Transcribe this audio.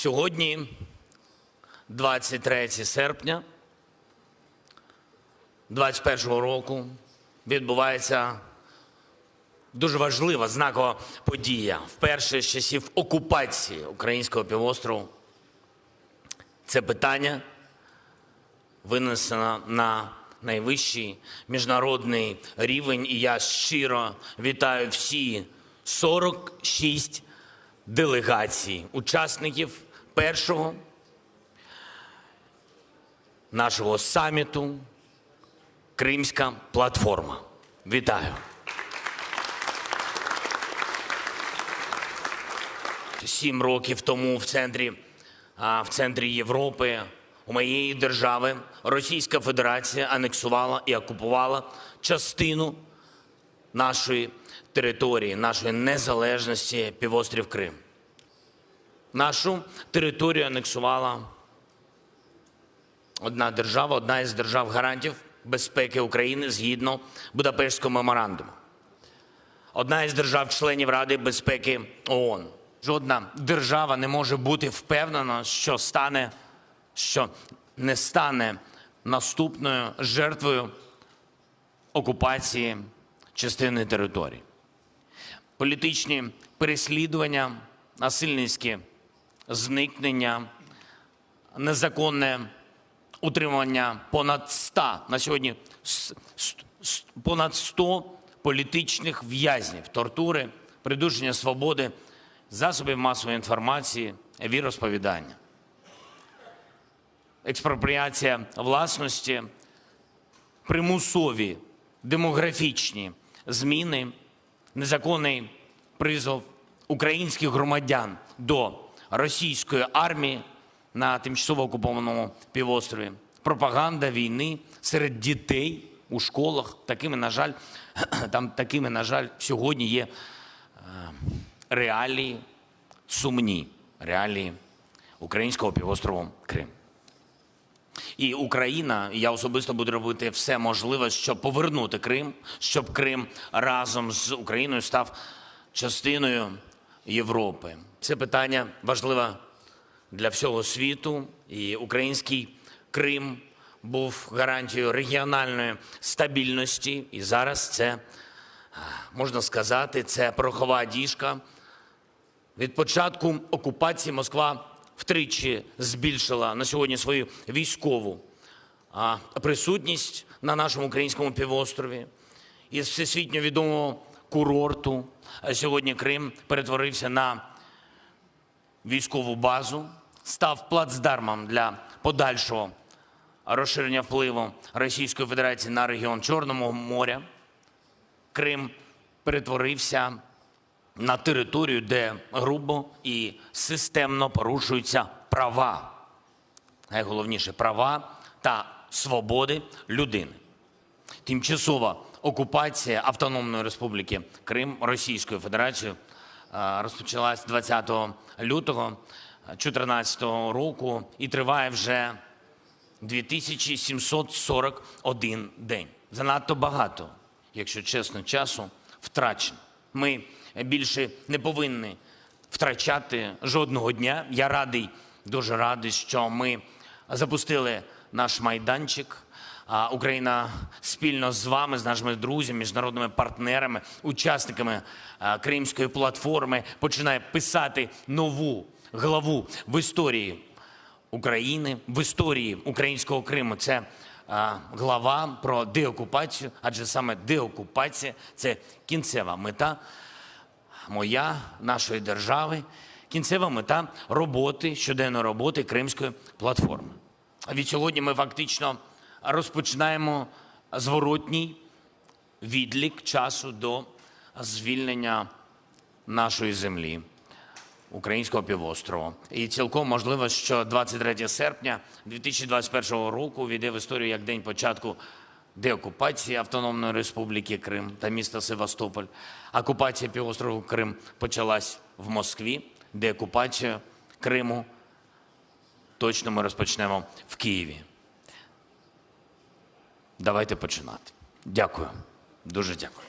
Сьогодні, 23 серпня 2021 року, відбувається дуже важлива, знакова подія. Вперше з часів окупації українського півострову це питання винесено на найвищий міжнародний рівень. І я щиро вітаю всі 46 делегацій, учасників першого нашого саміту «Кримська платформа». Вітаю! 7 років тому в центрі Європи, у моєї держави, Російська Федерація анексувала і окупувала частину нашої території, нашої незалежності – півострів Крим. Нашу територію анексувала одна держава, одна із держав-гарантів безпеки України згідно Будапештського меморандуму. Одна із держав-членів Ради безпеки ООН. Жодна держава не може бути впевнена, що не стане наступною жертвою окупації частини території. Політичні переслідування, насильницькі зникнення, незаконне утримання на сьогодні понад 100 політичних в'язнів, тортури, придушення свободи, засобів масової інформації, віросповідання. Експропріація власності, примусові демографічні зміни, незаконний призов українських громадян до російської армії на тимчасово окупованому півострові, пропаганда війни серед дітей у школах. Такими, на жаль, сьогодні є реалії, сумні реалії українського півострову Крим. І Україна, і я особисто буду робити все можливе, щоб повернути Крим, щоб Крим разом з Україною став частиною Європи. Це питання важливе для всього світу, і український Крим був гарантією регіональної стабільності. І зараз це, можна сказати, це порохова діжка. Від початку окупації Москва втричі збільшила на сьогодні свою військову присутність на нашому українському півострові. Із всесвітньо відомого курорту сьогодні Крим перетворився на військову базу, став плацдармом для подальшого розширення впливу Російської Федерації на регіон Чорного моря. Крим перетворився на територію, де грубо і системно порушуються права, найголовніше – права та свободи людини. Тимчасова окупація Автономної Республіки Крим Російською Федерацією розпочалась 20 лютого 2014 року і триває вже 2741 день. Занадто багато, якщо чесно, часу втрачено. Ми більше не повинні втрачати жодного дня. Я радий, дуже радий, що ми запустили наш майданчик. Україна спільно з вами, з нашими друзями, міжнародними партнерами, учасниками Кримської платформи починає писати нову главу в історії України, в історії українського Криму. Це глава про деокупацію, адже саме деокупація – це кінцева мета моя, нашої держави, кінцева мета роботи, щоденної роботи Кримської платформи. Від сьогодні ми фактично розпочинаємо зворотній відлік часу до звільнення нашої землі, українського півострову. І цілком можливо, що 23 серпня 2021 року увійде в історію як день початку деокупації Автономної Республіки Крим та міста Севастополь. Окупація півострову Крим почалась в Москві, деокупацію Криму точно ми розпочнемо в Києві. Давайте починати. Дякую. Дуже дякую.